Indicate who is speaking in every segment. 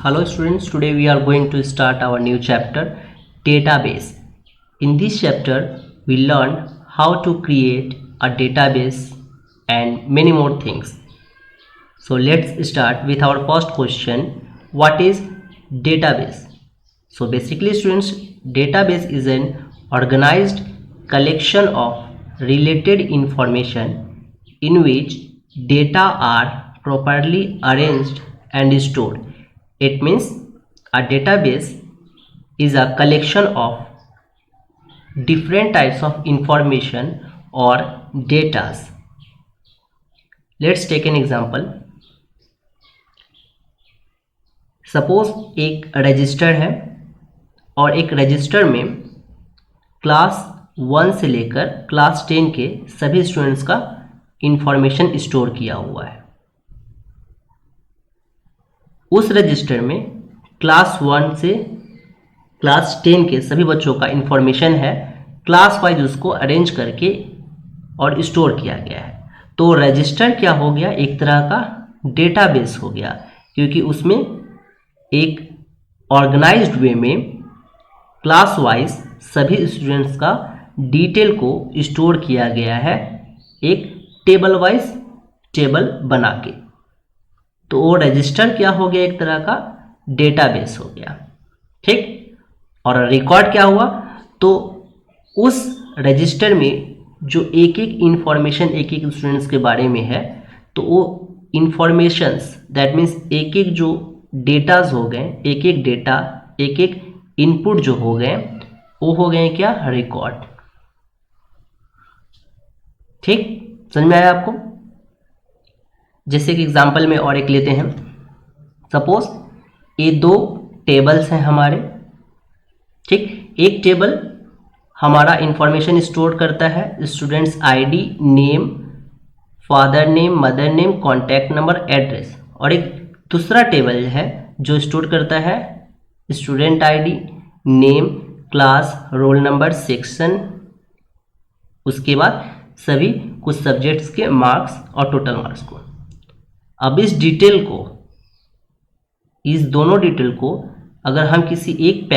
Speaker 1: Hello students, today we are going to start our new chapter, database. In this chapter, we learn how to create a database and many more things. So let's start with our first question, what is database? So basically students, database is an organized collection of related information in which data are properly arranged and stored. It means a database is a collection of different types of information or data. Let's take an example. Suppose एक register है और एक register में class 1 से लेकर class 10 के सभी students का इंफॉर्मेशन स्टोर किया हुआ है। उस रजिस्टर में क्लास 1 से क्लास 10 के सभी बच्चों का इंफॉर्मेशन है, क्लास वाइज उसको अरेंज करके और स्टोर किया गया है। तो रजिस्टर क्या हो गया, एक तरह का डेटाबेस हो गया, क्योंकि उसमें एक ऑर्गेनाइज्ड वे में क्लास वाइज सभी स्टूडेंट्स का डिटेल को स्टोर किया गया है, एक टेबल वाइज टेबल बना के। तो वो रजिस्टर क्या हो गया, एक तरह का डेटाबेस हो गया, ठीक। और रिकॉर्ड क्या हुआ, तो उस रजिस्टर में जो एक एक इंफॉर्मेशन एक एक स्टूडेंट्स के बारे में है, तो वो इंफॉर्मेशंस दैट मीन्स एक एक जो डेटाज हो गए, एक एक डेटा एक एक इनपुट जो हो गए, वो हो गए क्या, रिकॉर्ड, ठीक। समझ में आया आपको? जैसे कि एग्जांपल में और एक लेते हैं। सपोज ये दो टेबल्स हैं हमारे, ठीक। एक टेबल हमारा इंफॉर्मेशन स्टोर करता है students ID, name, father name, mother name, contact number, address. और एक दूसरा टेबल है जो स्टोर करता है student ID, name, class, roll number, section, उसके बाद सभी कुछ सब्जेक्ट्स के मार्क्स और टोटल मार्क्स को। अब इस दोनों डिटेल को अगर हम किसी एक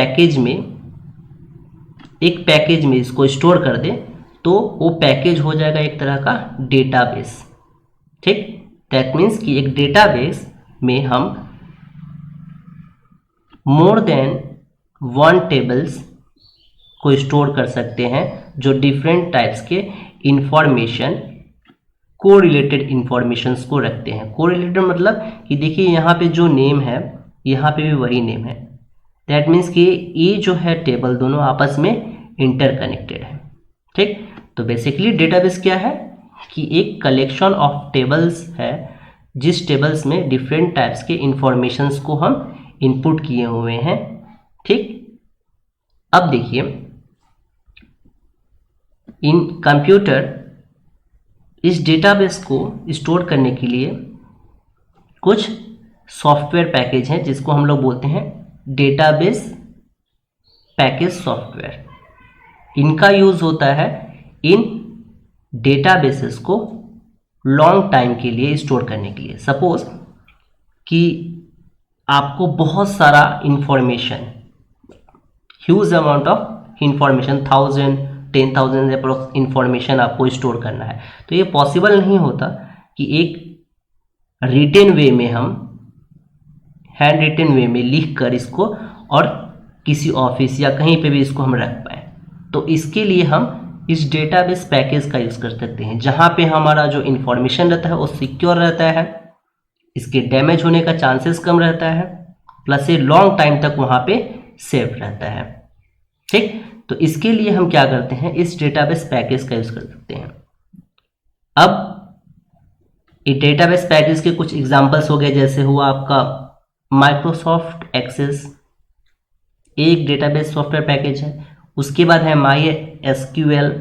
Speaker 1: पैकेज में इसको स्टोर कर दें, तो वो पैकेज हो जाएगा एक तरह का डेटाबेस, ठीक। दैट मीन्स कि एक डेटाबेस में हम मोर देन 1 टेबल्स को स्टोर कर सकते हैं, जो डिफरेंट टाइप्स के इंफॉर्मेशन, को रिलेटेड इंफॉर्मेशंस को रखते हैं। को रिलेटेड मतलब कि देखिए यहाँ पे जो नेम है, यहाँ पे भी वही नेम है। दैट मीन्स कि ये जो है टेबल दोनों आपस में इंटरकनेक्टेड है, ठीक। तो बेसिकली डेटाबेस क्या है कि एक कलेक्शन ऑफ टेबल्स है, जिस टेबल्स में डिफरेंट टाइप्स के इंफॉर्मेशंस को हम इनपुट किए हुए हैं, ठीक। अब देखिए इन कंप्यूटर इस डेटाबेस को स्टोर करने के लिए कुछ सॉफ्टवेयर पैकेज हैं, जिसको हम लोग बोलते हैं डेटाबेस पैकेज सॉफ्टवेयर। इनका यूज होता है इन डेटाबेसेस को लॉन्ग टाइम के लिए स्टोर करने के लिए। सपोज कि आपको बहुत सारा information, huge amount of information, 1000 10,000 approx information आपको स्टोर करना है, तो ये पॉसिबल नहीं होता कि एक रिटन वे में, हम हैंड रिटन वे में लिख कर इसको और किसी ऑफिस या कहीं पे भी इसको हम रख पाए। तो इसके लिए हम इस डेटाबेस पैकेज का यूज़ कर सकते हैं, जहाँ पे हमारा जो इंफॉर्मेशन रहता है वो सिक्योर रहता है, इसके डैमेज होने का चांसेस कम रहता है, प्लस ये लॉन्ग टाइम तक वहाँ पे सेव रहता है, ठीक। तो इसके लिए हम क्या करते हैं, इस डेटाबेस पैकेज का यूज़ कर सकते हैं। अब ये डेटाबेस पैकेज के कुछ एग्जांपल्स हो गए, जैसे हुआ आपका माइक्रोसॉफ्ट एक्सेस, एक डेटाबेस सॉफ्टवेयर पैकेज है। उसके बाद है माई एसक्यूएल,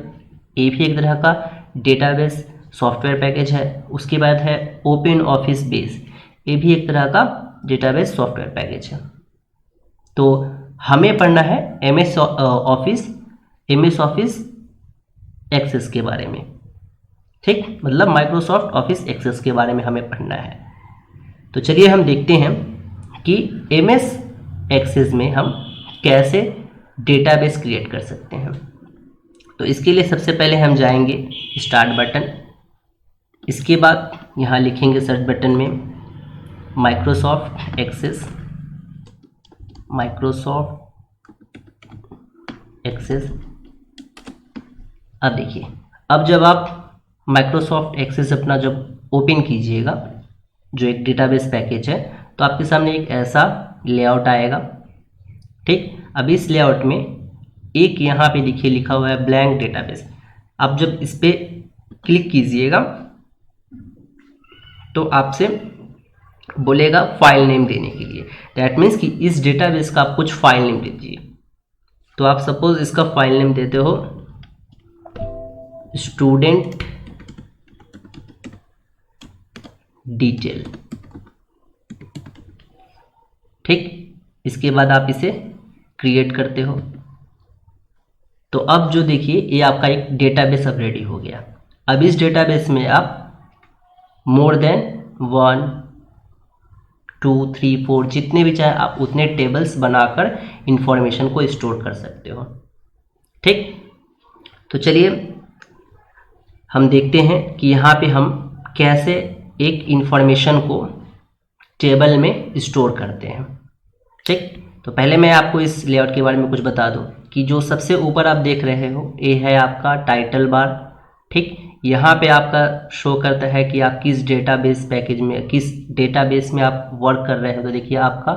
Speaker 1: ये भी एक तरह का डेटाबेस सॉफ्टवेयर पैकेज है। उसके बाद है ओपन ऑफिस बेस, ये भी एक तरह का डेटाबेस सॉफ्टवेयर पैकेज है। तो हमें पढ़ना है एमएस ऑफिस एक्सेस के बारे में, ठीक, मतलब माइक्रोसॉफ्ट ऑफिस एक्सेस के बारे में हमें पढ़ना है। तो चलिए हम देखते हैं कि एमएस एक्सेस में हम कैसे डेटाबेस क्रिएट कर सकते हैं। तो इसके लिए सबसे पहले हम जाएंगे स्टार्ट बटन, इसके बाद यहाँ लिखेंगे सर्च बटन में माइक्रोसॉफ्ट एक्सेस, अब देखिए, अब जब आप माइक्रोसॉफ्ट एक्सेस अपना जब ओपन कीजिएगा, जो एक डेटाबेस पैकेज है, तो आपके सामने एक ऐसा लेआउट आएगा। ठीक, अब इस लेआउट में एक यहाँ पे देखिए लिखा हुआ है ब्लैंक डेटाबेस। आप जब इस पर क्लिक कीजिएगा तो आपसे बोलेगा फाइल नेम देने के लिए। दैट मीन्स कि इस डेटाबेस का आप कुछ फाइल नेम दीजिए। तो आप सपोज इसका फाइल नेम देते हो स्टूडेंट डिटेल। ठीक, इसके बाद आप इसे क्रिएट करते हो। तो अब जो देखिए ये आपका एक डेटाबेस अब रेडी हो गया। अब इस डेटाबेस में आप मोर देन 1 2 3 4 जितने भी चाहे आप उतने टेबल्स बनाकर इंफॉर्मेशन को स्टोर कर सकते हो। ठीक, तो चलिए हम देखते हैं कि यहाँ पे हम कैसे एक इंफॉर्मेशन को टेबल में स्टोर करते हैं। ठीक, तो पहले मैं आपको इस लेआउट के बारे में कुछ बता दूं कि जो सबसे ऊपर आप देख रहे हो ये है आपका टाइटल बार। ठीक, यहाँ पे आपका शो करता है कि आप किस डेटाबेस पैकेज में, किस डेटाबेस में आप वर्क कर रहे हो। तो देखिए आपका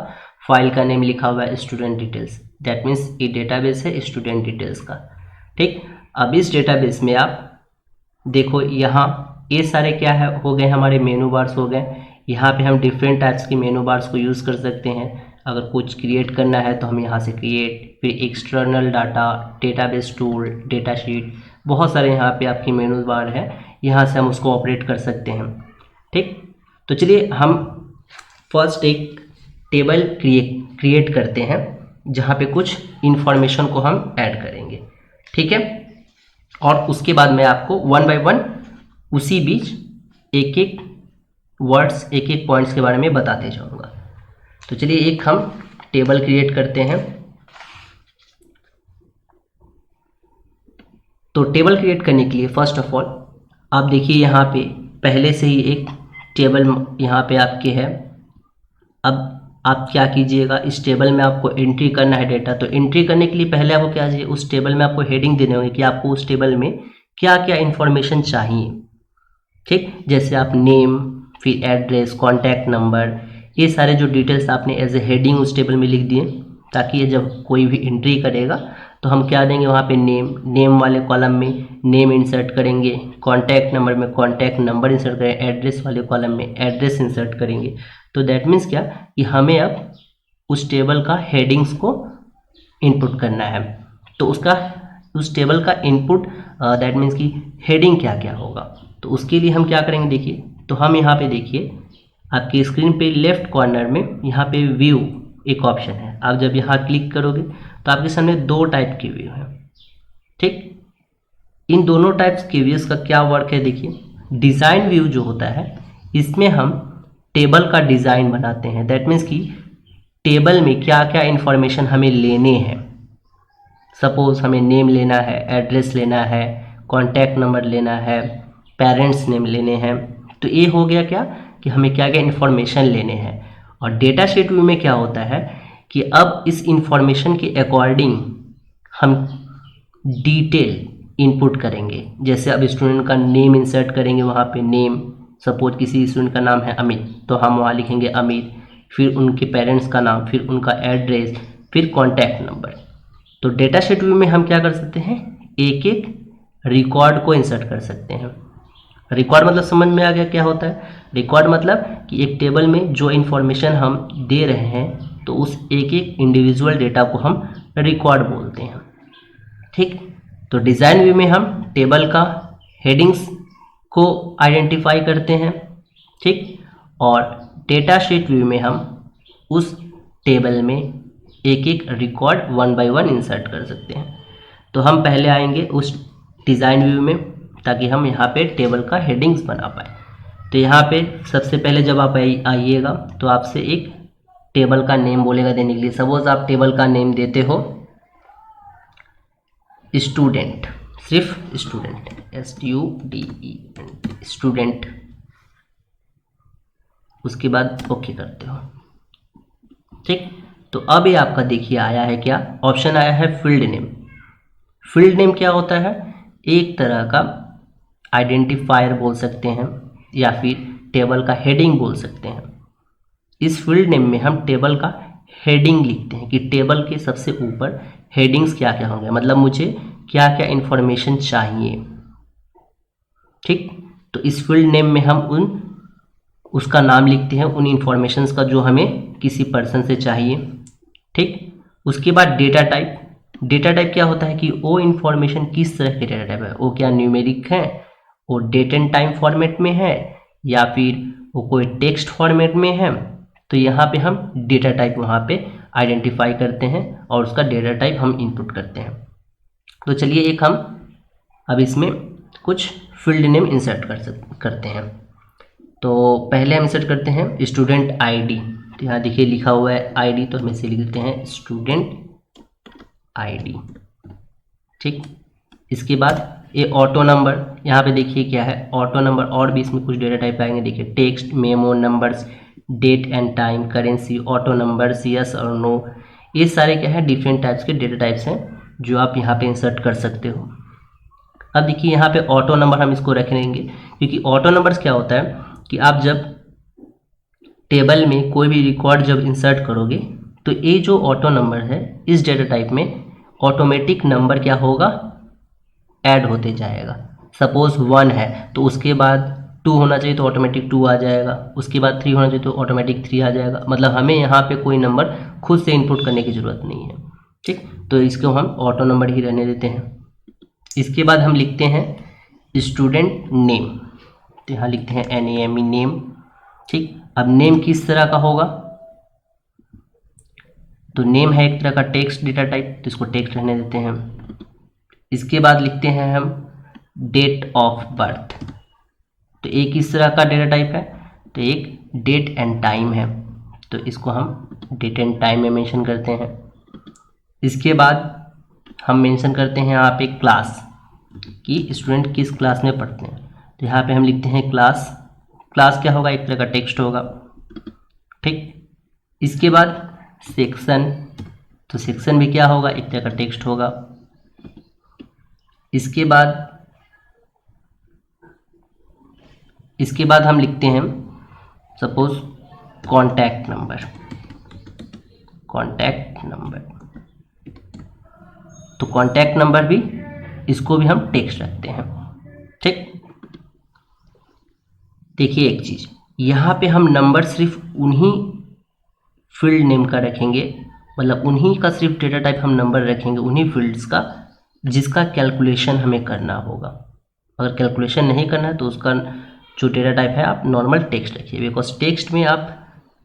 Speaker 1: फाइल का नेम लिखा हुआ है स्टूडेंट डिटेल्स। दैट मीन्स ये डेटाबेस है स्टूडेंट डिटेल्स का। ठीक, अब इस डेटाबेस में आप देखो यहाँ ये सारे क्या है हो गए, हमारे मेनू बार्स हो गए। यहाँ पे हम डिफरेंट टाइप्स के मेनू बार्स को यूज़ कर सकते हैं। अगर कुछ क्रिएट करना है तो हम यहाँ से क्रिएट, फिर external data, database tool, data sheet, बहुत सारे यहाँ पे आपकी मेनू बार है, यहाँ से हम उसको ऑपरेट कर सकते हैं। ठीक, तो चलिए हम फर्स्ट एक टेबल क्रिएट करते हैं जहाँ पे कुछ इंफॉर्मेशन को हम ऐड करेंगे। ठीक है, और उसके बाद मैं आपको 1 बाय 1 उसी बीच एक एक वर्ड्स, एक एक पॉइंट्स के बारे में बताते जाऊँगा। तो चलिए एक हम टेबल क्रिएट करते हैं। तो टेबल क्रिएट करने के लिए फर्स्ट ऑफ ऑल आप देखिए यहाँ पे पहले से ही एक टेबल यहाँ पे आपके है। अब आप क्या कीजिएगा, इस टेबल में आपको एंट्री करना है डेटा। तो एंट्री करने के लिए पहले आपको क्या चाहिए, उस टेबल में आपको हेडिंग देने होंगे कि आपको उस टेबल में क्या क्या इन्फॉर्मेशन चाहिए। ठीक, जैसे आप नेम, फिर एड्रेस, कॉन्टैक्ट नंबर, ये सारे जो डिटेल्स आपने एज ए हेडिंग उस टेबल में लिख दिए, ताकि ये जब कोई भी एंट्री करेगा तो हम क्या देंगे वहाँ पे नेम वाले कॉलम में नेम इंसर्ट करेंगे, कॉन्टैक्ट नंबर में कॉन्टैक्ट नंबर इंसर्ट करेंगे, एड्रेस वाले कॉलम में एड्रेस इंसर्ट करेंगे। तो दैट मीन्स क्या कि हमें अब उस टेबल का हेडिंग्स को इनपुट करना है। तो उस टेबल का इनपुट दैट मीन्स कि हेडिंग क्या क्या होगा। तो उसके लिए हम क्या करेंगे देखिए, तो हम यहाँ पे देखिए आपकी स्क्रीन पे लेफ्ट कॉर्नर में यहाँ पे व्यू एक ऑप्शन है। आप जब यहाँ क्लिक करोगे तो आपके सामने 2 टाइप के व्यू हैं। ठीक, इन दोनों टाइप्स के व्यूज़ का क्या वर्क है देखिए। डिज़ाइन व्यू जो होता है इसमें हम टेबल का डिज़ाइन बनाते हैं। दैट मीन्स कि टेबल में क्या क्या इन्फॉर्मेशन हमें लेने हैं। सपोज हमें नेम लेना है, एड्रेस लेना है, कॉन्टैक्ट नंबर लेना है, पेरेंट्स नेम लेने हैं। तो ये हो गया क्या कि हमें क्या क्या इन्फॉर्मेशन लेने हैं। और डेटा शीट व्यू में क्या होता है कि अब इस इन्फॉर्मेशन के अकॉर्डिंग हम डिटेल इनपुट करेंगे। जैसे अब स्टूडेंट का नेम इंसर्ट करेंगे, वहाँ पे नेम, सपोज किसी स्टूडेंट का नाम है अमित, तो हम वहाँ लिखेंगे अमित, फिर उनके पेरेंट्स का नाम, फिर उनका एड्रेस, फिर कॉन्टैक्ट नंबर। तो डेटा शीट व्यू में हम क्या कर सकते हैं, एक एक रिकॉर्ड को इंसर्ट कर सकते हैं। रिकॉर्ड मतलब समझ में आ गया क्या होता है। रिकॉर्ड मतलब कि एक टेबल में जो इन्फॉर्मेशन हम दे रहे हैं तो उस एक एक इंडिविजुअल डेटा को हम रिकॉर्ड बोलते हैं। ठीक, तो डिज़ाइन व्यू में हम टेबल का हेडिंग्स को आइडेंटिफाई करते हैं। ठीक, और डेटा शीट व्यू में हम उस टेबल में एक एक रिकॉर्ड 1 बाय 1 इंसर्ट कर सकते हैं। तो हम पहले आएंगे उस डिज़ाइन व्यू में ताकि हम यहाँ पे टेबल का हेडिंग्स बना पाए। तो यहाँ पे सबसे पहले जब आप आइएगा तो आपसे एक टेबल का नेम बोलेगा देने के लिए। सपोज आप टेबल का नेम देते हो स्टूडेंट, सिर्फ स्टूडेंट, STUDENT, स्टूडेंट, उसके बाद ओके करते हो। ठीक, तो अब ये आपका देखिए आया है क्या, ऑप्शन आया है फील्ड नेम। फील्ड नेम क्या होता है, एक तरह का आइडेंटिफायर बोल सकते हैं या फिर टेबल का हेडिंग बोल सकते हैं। इस फील्ड नेम में हम टेबल का हेडिंग लिखते हैं कि टेबल के सबसे ऊपर हेडिंग्स क्या क्या होंगे, मतलब मुझे क्या क्या इंफॉर्मेशन चाहिए। ठीक, तो इस फील्ड नेम में हम उसका नाम लिखते हैं, उन इंफॉर्मेशंस का जो हमें किसी पर्सन से चाहिए। ठीक, उसके बाद डेटा टाइप। डेटा टाइप क्या होता है कि वो इंफॉर्मेशन किस तरह के डेटा टाइप है, वो क्या न्यूमेरिक है, वो डेट एंड टाइम फॉर्मेट में है, या फिर वो कोई टेक्स्ट फॉर्मेट में है। तो यहाँ पे हम डेटा टाइप वहाँ पे आइडेंटिफाई करते हैं और उसका डेटा टाइप हम इनपुट करते हैं। तो चलिए एक हम अब इसमें कुछ फील्ड नेम इंसर्ट करते हैं। तो पहले हम इंसर्ट करते हैं स्टूडेंट आईडी। तो यहाँ देखिए लिखा हुआ है आईडी, तो हम इसे लिख देते हैं स्टूडेंट आईडी। ठीक, इसके बाद ये ऑटो नंबर, यहाँ पे देखिए क्या है ऑटो नंबर, और भी इसमें कुछ डेटा टाइप आएंगे। देखिए text, memo, numbers, date and time, currency, auto numbers, yes और नो, ये सारे क्या है डिफरेंट टाइप्स के डेटा टाइप्स हैं जो आप यहाँ पे इंसर्ट कर सकते हो। अब देखिए यहाँ पे ऑटो नंबर हम इसको रख लेंगे, क्योंकि ऑटो नंबर्स क्या होता है कि आप जब टेबल में कोई भी रिकॉर्ड जब इंसर्ट करोगे तो ये जो ऑटो नंबर है इस डेटा टाइप में ऑटोमेटिक नंबर क्या होगा, ऐड होते जाएगा। सपोज 1 है तो उसके बाद 2 होना चाहिए तो ऑटोमेटिक 2 आ जाएगा, उसके बाद 3 होना चाहिए तो ऑटोमेटिक 3 आ जाएगा। मतलब हमें यहाँ पे कोई नंबर खुद से इनपुट करने की ज़रूरत नहीं है। ठीक, तो इसको हम ऑटो नंबर ही रहने देते हैं। इसके बाद हम लिखते हैं स्टूडेंट नेम। तो यहाँ लिखते हैं NAME, नेम। ठीक, अब नेम किस तरह का होगा, तो नेम है एक तरह का टेक्स्ट डेटा टाइप, तो इसको टेक्स्ट रहने देते हैं। इसके बाद लिखते हैं हम डेट ऑफ बर्थ। तो एक किस तरह का डेटा टाइप है, तो एक डेट एंड टाइम है, तो इसको हम डेट एंड टाइम में मेंशन करते हैं। इसके बाद हम मेंशन करते हैं यहाँ पे क्लास, कि स्टूडेंट किस क्लास में पढ़ते हैं। तो यहाँ पे हम लिखते हैं क्लास। क्लास क्या होगा, एक तरह का टेक्स्ट होगा। ठीक, इसके बाद सेक्शन, तो सेक्शन भी क्या होगा, एक तरह का टेक्स्ट होगा। इसके बाद हम लिखते हैं suppose contact number, contact number. तो कॉन्टैक्ट नंबर भी, इसको भी हम टेक्स्ट रखते हैं। ठीक, देखिए एक चीज़, यहाँ पे हम नंबर सिर्फ उन्हीं फील्ड नेम का रखेंगे, मतलब उन्हीं का सिर्फ डेटा टाइप हम नंबर रखेंगे, उन्हीं फील्ड्स का जिसका कैलकुलेशन हमें करना होगा। अगर कैलकुलेशन नहीं करना है तो उसका जो डेटा टाइप है आप नॉर्मल टेक्स्ट रखिए, बिकॉज टेक्स्ट में आप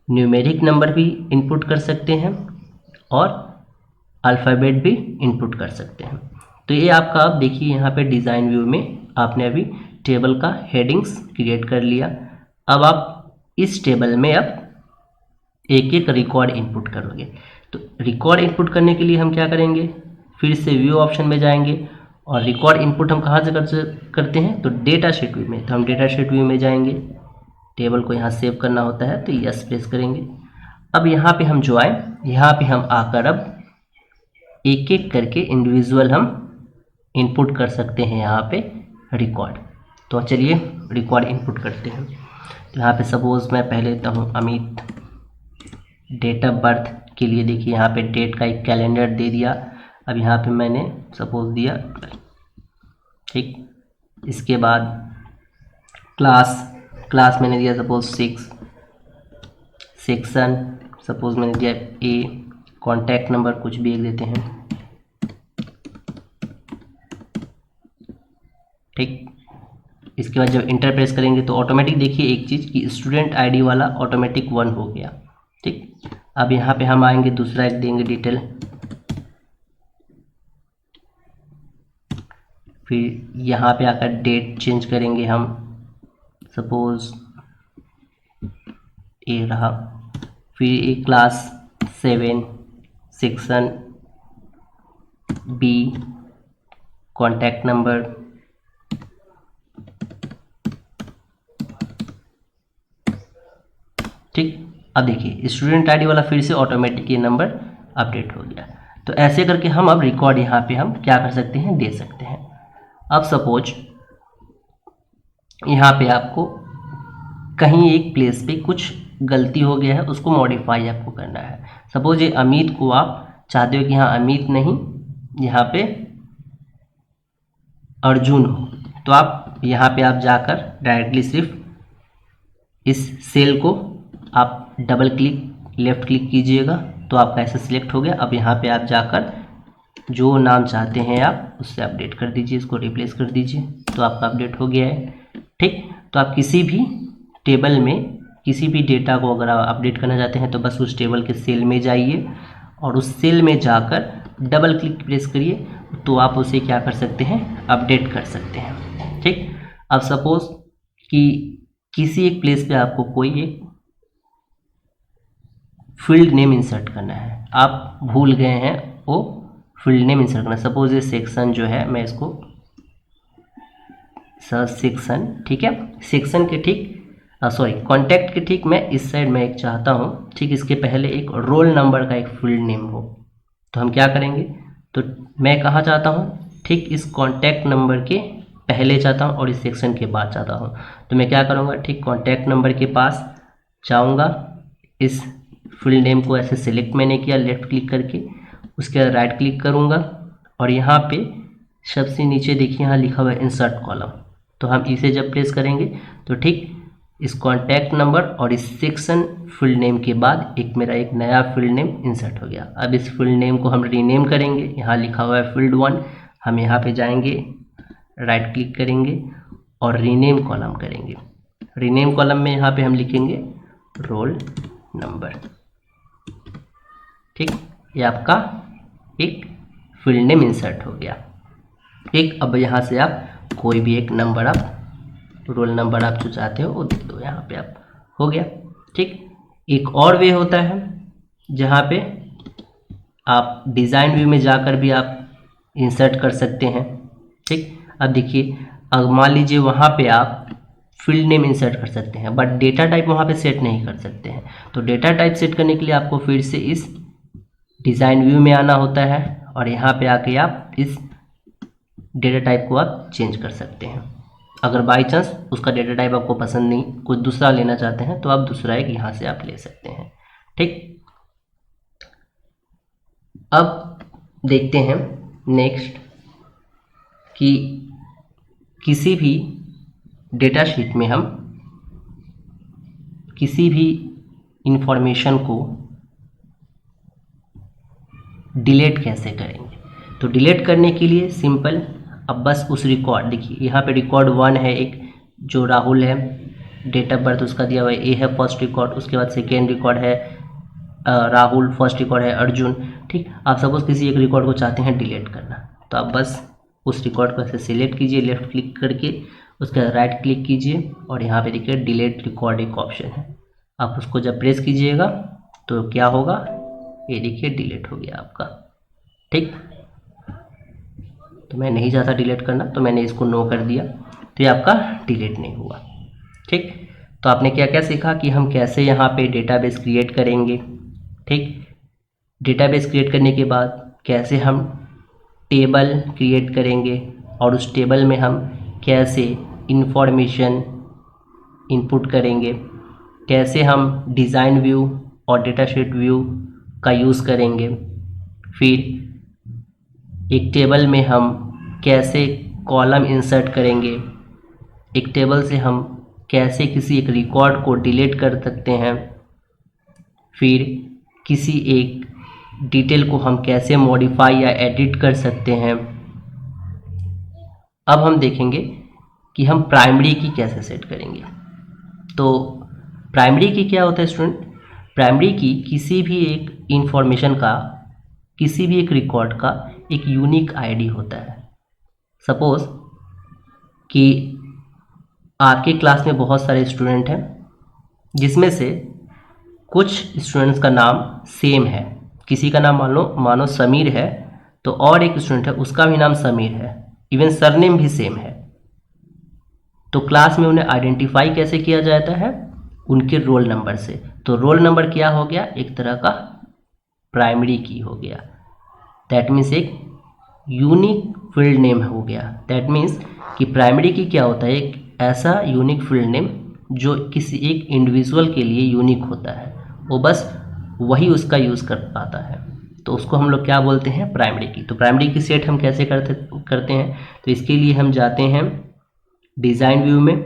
Speaker 1: न्यूमेरिक नंबर भी इनपुट कर सकते हैं और अल्फ़ाबेट भी इनपुट कर सकते हैं। तो ये आपका, आप देखिए यहाँ पे डिज़ाइन व्यू में आपने अभी टेबल का हेडिंग्स क्रिएट कर लिया। अब आप इस टेबल में अब एक एक रिकॉर्ड इनपुट करोगे। तो रिकॉर्ड इनपुट करने के लिए हम क्या करेंगे, फिर से व्यू ऑप्शन में जाएंगे और रिकॉर्ड इनपुट हम कहाँ से करते हैं, तो डेटा शीट व्यू में। तो हम डेटा शीट व्यू में जाएंगे, टेबल को यहाँ सेव करना होता है तो यस प्रेस करेंगे। अब यहाँ पे हम जो आए, यहाँ पे हम आकर अब एक एक करके इंडिविजुअल हम इनपुट कर सकते हैं यहाँ पे रिकॉर्ड। तो चलिए रिकॉर्ड इनपुट करते हैं। तो यहाँ पे सपोज मैं पहले लेता हूँ अमित, डेट ऑफ बर्थ के लिए देखिए यहाँ पे डेट का एक कैलेंडर दे दिया। अब यहाँ पे मैंने सपोज दिया, ठीक। इसके बाद क्लास मैंने दिया सपोज 6, सेक्शन सपोज मैंने दिया A, कॉन्टैक्ट नंबर कुछ भी एक देते हैं, ठीक। इसके बाद जब इंटर प्रेस करेंगे तो ऑटोमेटिक देखिए एक चीज़ कि स्टूडेंट आईडी वाला ऑटोमेटिक 1 हो गया, ठीक। अब यहाँ पे हम आएंगे, दूसरा एक देंगे डिटेल, फिर यहाँ पे आकर डेट चेंज करेंगे हम, सपोज ये रहा फिर class 7 section B, contact number, ठीक। अब देखिए स्टूडेंट आईडी वाला फिर से ऑटोमेटिक ये नंबर अपडेट हो गया। तो ऐसे करके हम अब रिकॉर्ड यहाँ पे हम क्या कर सकते हैं, दे सकते हैं। अब सपोज यहाँ पे आपको कहीं एक प्लेस पे कुछ गलती हो गया है, उसको मॉडिफाई आपको करना है। सपोज ये अमित को आप चाहते हो कि यहाँ अमित नहीं, यहाँ पे अर्जुन हो, तो आप यहाँ पे आप जाकर डायरेक्टली सिर्फ इस सेल को आप डबल क्लिक लेफ्ट क्लिक कीजिएगा तो आपका ऐसे सिलेक्ट हो गया। अब यहाँ पे आप जाकर जो नाम चाहते हैं आप उससे अपडेट कर दीजिए, इसको रिप्लेस कर दीजिए, तो आपका अपडेट हो गया है, ठीक। तो आप किसी भी टेबल में किसी भी डेटा को अगर आप अपडेट करना चाहते हैं तो बस उस टेबल के सेल में जाइए और उस सेल में जाकर डबल क्लिक प्रेस करिए, तो आप उसे क्या कर सकते हैं, अपडेट कर सकते हैं, ठीक। अब सपोज कि किसी एक प्लेस पे आपको कोई एक फील्ड नेम इंसर्ट करना है, आप भूल गए हैं वो फील्ड नेम इंसर्ट करना। सपोज ये सेक्शन जो है, मैं इसको सेक्शन, ठीक है, सेक्शन के ठीक सॉरी कॉन्टैक्ट के ठीक मैं इस साइड में एक चाहता हूँ, ठीक, इसके पहले एक रोल नंबर का एक फील्ड नेम हो। तो हम क्या करेंगे, तो मैं कहाँ चाहता हूँ, ठीक इस कॉन्टैक्ट नंबर के पहले चाहता हूँ और इस सेक्शन के बाद चाहता हूँ। तो मैं क्या करूँगा, ठीक कॉन्टैक्ट नंबर के पास जाऊँगा, इस फील्ड नेम को ऐसे सिलेक्ट मैंने किया लेफ़्ट क्लिक करके, उसके बाद राइट क्लिक करूँगा और यहाँ पे सबसे नीचे देखिए यहाँ लिखा हुआ है इंसर्ट कॉलम, तो हम इसे जब प्रेस करेंगे तो ठीक इस कॉन्टैक्ट नंबर और इस सेक्शन फील्ड नेम के बाद एक मेरा एक नया फील्ड नेम इंसर्ट हो गया। अब इस फील्ड नेम को हम रीनेम करेंगे, यहाँ लिखा हुआ है फील्ड 1, हम यहाँ पे जाएंगे, राइट क्लिक करेंगे और रीनेम कॉलम करेंगे। रीनेम कॉलम में यहाँ पे हम लिखेंगे रोल नंबर, ठीक, ये आपका एक फील्ड नेम इंसर्ट हो गया, ठीक। अब यहाँ से आप कोई भी एक नंबर आप रोल नंबर आप जो चाहते हो वो दे दो, यहाँ पे आप हो गया, ठीक। एक और वे होता है जहाँ पे आप डिज़ाइन व्यू में जाकर भी आप इंसर्ट कर सकते हैं, ठीक। अब देखिए अब मान लीजिए वहाँ पे आप फील्ड नेम इंसर्ट कर सकते हैं बट डेटा टाइप वहाँ पे सेट नहीं कर सकते हैं। तो डेटा टाइप सेट करने के लिए आपको फिर से इस डिज़ाइन व्यू में आना होता है और यहाँ पे आके आप इस डेटा टाइप को आप चेंज कर सकते हैं। अगर बाई चांस उसका डेटा टाइप आपको पसंद नहीं, कुछ दूसरा लेना चाहते हैं तो आप दूसरा एक यहाँ से आप ले सकते हैं, ठीक। अब देखते हैं नेक्स्ट कि किसी भी डेटा शीट में हम किसी भी इंफॉर्मेशन को डिलीट कैसे करेंगे। तो डिलीट करने के लिए सिंपल, अब बस उस रिकॉर्ड, देखिए यहाँ पे रिकॉर्ड 1 है एक जो राहुल है, डेट ऑफ बर्थ उसका दिया हुआ है ए है फर्स्ट रिकॉर्ड, उसके बाद सेकेंड रिकॉर्ड है राहुल, फर्स्ट रिकॉर्ड है अर्जुन, ठीक। आप सपोज किसी एक रिकॉर्ड को चाहते हैं डिलीट करना, तो आप बस उस रिकॉर्ड को ऐसे सिलेक्ट कीजिए लेफ्ट क्लिक करके, उसके बाद राइट क्लिक कीजिए और यहाँ पे देखिए डिलीट रिकॉर्ड एक ऑप्शन है, आप उसको जब प्रेस कीजिएगा तो क्या होगा, ये देखिए डिलीट हो गया आपका, ठीक। तो मैं नहीं चाहता डिलीट करना तो मैंने इसको नो कर दिया, तो ये आपका डिलीट नहीं हुआ, ठीक। तो आपने क्या क्या सीखा कि हम कैसे यहाँ पे डेटाबेस क्रिएट करेंगे, ठीक। डेटाबेस क्रिएट करने के बाद कैसे हम टेबल क्रिएट करेंगे और उस टेबल में हम कैसे इंफॉर्मेशन इनपुट करेंगे, कैसे हम डिज़ाइन व्यू और डेटाशीट व्यू का यूज़ करेंगे, फिर एक टेबल में हम कैसे कॉलम इंसर्ट करेंगे, एक टेबल से हम कैसे किसी एक रिकॉर्ड को डिलीट कर सकते हैं, फिर किसी एक डिटेल को हम कैसे मॉडिफाई या एडिट कर सकते हैं। अब हम देखेंगे कि हम प्राइमरी की कैसे सेट करेंगे। तो प्राइमरी की क्या होता है स्टूडेंट, प्राइमरी की किसी भी एक इंफॉर्मेशन का, किसी भी एक रिकॉर्ड का एक यूनिक आईडी होता है। सपोज कि आपके क्लास में बहुत सारे स्टूडेंट हैं जिसमें से कुछ स्टूडेंट्स का नाम सेम है, किसी का नाम मानो समीर है, तो और एक स्टूडेंट है उसका भी नाम समीर है, इवन सरनेम भी सेम है, तो क्लास में उन्हें आइडेंटिफाई कैसे किया जाता है? उनके रोल नंबर से। तो रोल नंबर क्या हो गया? एक तरह का प्राइमरी की हो गया। दैट मीन्स एक यूनिक फील्ड नेम हो गया। दैट मीन्स कि प्राइमरी की क्या होता है? एक ऐसा यूनिक फील्ड नेम जो किसी एक इंडिविजुअल के लिए यूनिक होता है, वो बस वही उसका यूज़ कर पाता है, तो उसको हम लोग क्या बोलते हैं? प्राइमरी की। तो प्राइमरी की सेट हम कैसे करते हैं? तो इसके लिए हम जाते हैं डिज़ाइन व्यू में।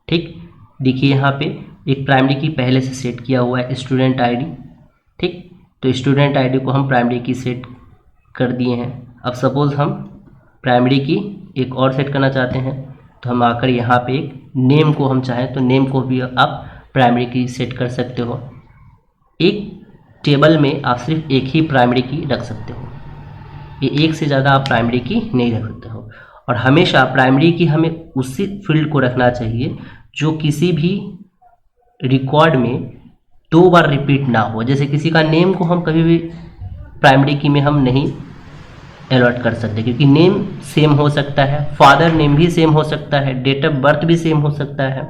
Speaker 1: ठीक, देखिए यहाँ पे एक प्राइमरी की पहले से सेट किया हुआ है, स्टूडेंट आईडी। ठीक, तो स्टूडेंट आईडी को हम प्राइमरी की सेट कर दिए हैं। अब सपोज़ हम प्राइमरी की एक और सेट करना चाहते हैं, तो हम आकर यहाँ पे एक नेम को हम चाहें तो नेम को भी आप प्राइमरी की सेट कर सकते हो। एक टेबल में आप सिर्फ एक ही प्राइमरी की रख सकते हो, ये एक से ज़्यादा आप प्राइमरी की नहीं रख सकते हो। और हमेशा प्राइमरी की हमें उसी फील्ड को रखना चाहिए जो किसी भी रिकॉर्ड में 2 बार रिपीट ना हो। जैसे किसी का नेम को हम कभी भी प्राइमरी की में हम नहीं अलॉट कर सकते, क्योंकि नेम सेम हो सकता है, फादर नेम भी सेम हो सकता है, डेट ऑफ बर्थ भी सेम हो सकता है,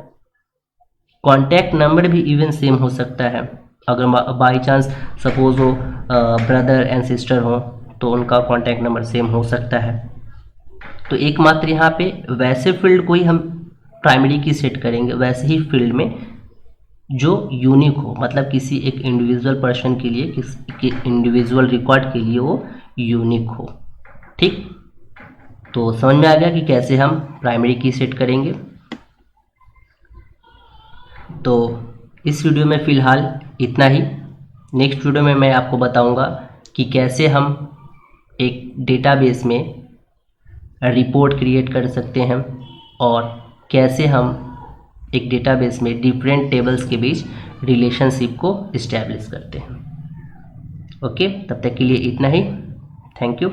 Speaker 1: कॉन्टैक्ट नंबर भी इवन सेम हो सकता है। अगर बाई चांस सपोज हो ब्रदर एंड सिस्टर हो तो उनका कॉन्टैक्ट नंबर सेम हो सकता है। तो एकमात्र यहाँ पे वैसे फील्ड को ही हम प्राइमरी की सेट करेंगे, वैसे ही फील्ड में जो यूनिक हो, मतलब किसी एक इंडिविजुअल पर्सन के लिए, किसी इंडिविजुअल रिकॉर्ड के लिए वो यूनिक हो। ठीक, तो समझ में आ गया कि कैसे हम प्राइमरी की सेट करेंगे। तो इस वीडियो में फ़िलहाल इतना ही। नेक्स्ट वीडियो में मैं आपको बताऊंगा कि कैसे हम एक डेटाबेस में रिपोर्ट क्रिएट कर सकते हैं और कैसे हम एक डेटाबेस में डिफरेंट टेबल्स के बीच रिलेशनशिप को इस्टेब्लिश करते हैं। ओके, तब तक के लिए इतना ही। Thank you.